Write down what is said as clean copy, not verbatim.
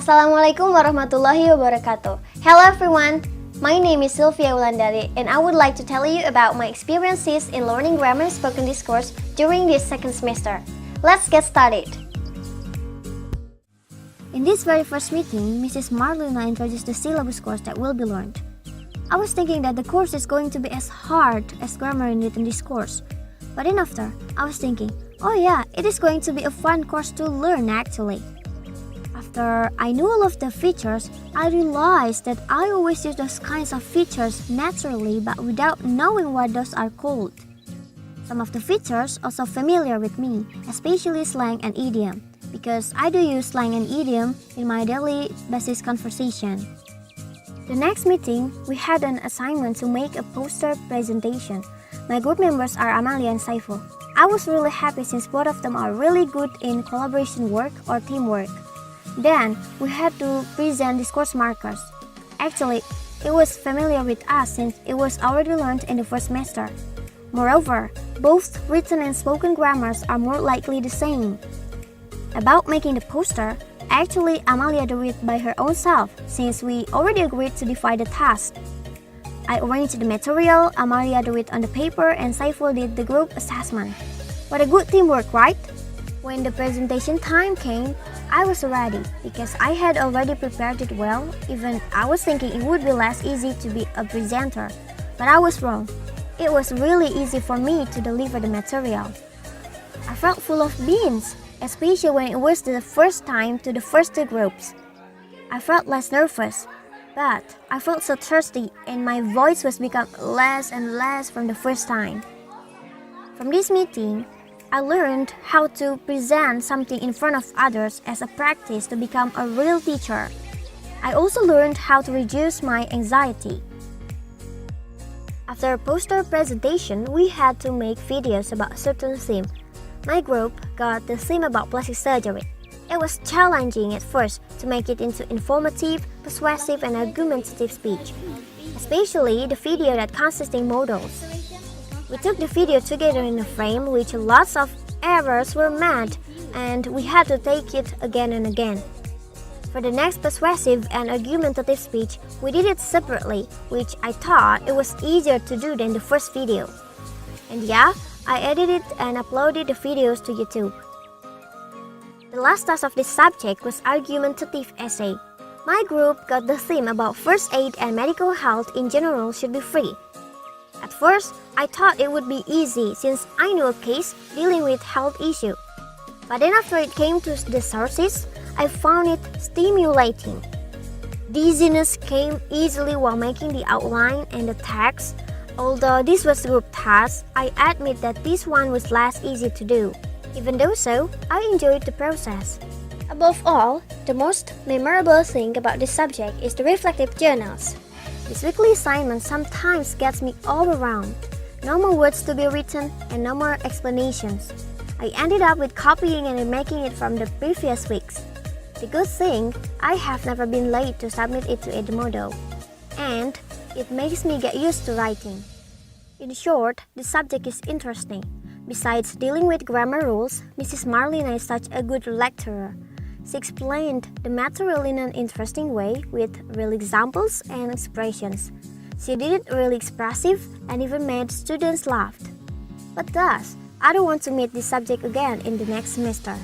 Assalamualaikum warahmatullahi wabarakatuh. Hello everyone, my name is Silvia Wulandari and I would like to tell you about my experiences in learning grammar spoken discourse during this second semester. Let's get started. In this very first meeting, Mrs. Marlina introduced the syllabus course that will be learned. I was thinking that the course is going to be as hard as grammar in written discourse. But then after, I was thinking, oh yeah, it is going to be a fun course to learn actually. After I knew all of the features, I realized that I always use those kinds of features naturally but without knowing what those are called. Some of the features also familiar with me, especially slang and idiom, because I do use slang and idiom in my daily basis conversation. The next meeting, we had an assignment to make a poster presentation. My group members are Amalia and Saiful. I was really happy since both of them are really good in collaboration work or teamwork. Then, we had to present discourse markers. Actually, it was familiar with us since it was already learned in the first semester. Moreover, both written and spoken grammars are more likely the same. About making the poster, actually Amalia did it by her own self since we already agreed to divide the task. I arranged the material, Amalia did it on the paper, and Saiful did the group assessment. What a good teamwork, right? When the presentation time came, I was ready because I had already prepared it well. Even I was thinking it would be less easy to be a presenter, but I was wrong. It was really easy for me to deliver the material. I felt full of beans, especially when it was the first time to the first two groups. I felt less nervous, but I felt so thirsty and my voice was become less and less from the first time. From this meeting, I learned how to present something in front of others as a practice to become a real teacher. I also learned how to reduce my anxiety. After a poster presentation, we had to make videos about a certain theme. My group got the theme about plastic surgery. It was challenging at first to make it into informative, persuasive, and argumentative speech, especially the video that consisting models. We took the video together in a frame which lots of errors were made and we had to take it again and again. For the next persuasive and argumentative speech, we did it separately, which I thought it was easier to do than the first video. And yeah, I edited and uploaded the videos to YouTube. The last task of this subject was argumentative essay. My group got the theme about first aid and medical health in general should be free. At first, I thought it would be easy since I knew a case dealing with health issue. But then after it came to the sources, I found it stimulating. Dizziness came easily while making the outline and the text. Although this was group task, I admit that this one was less easy to do. Even though so, I enjoyed the process. Above all, the most memorable thing about this subject is the reflective journals. This weekly assignment sometimes gets me all around. No more words to be written and no more explanations. I ended up with copying and remaking it from the previous weeks. The good thing, I have never been late to submit it to Edmodo. And it makes me get used to writing. In short, the subject is interesting. Besides dealing with grammar rules, Mrs. Marlina is such a good lecturer. She explained the material in an interesting way with real examples and expressions. She did it really expressive and even made students laugh. But thus, I don't want to meet this subject again in the next semester.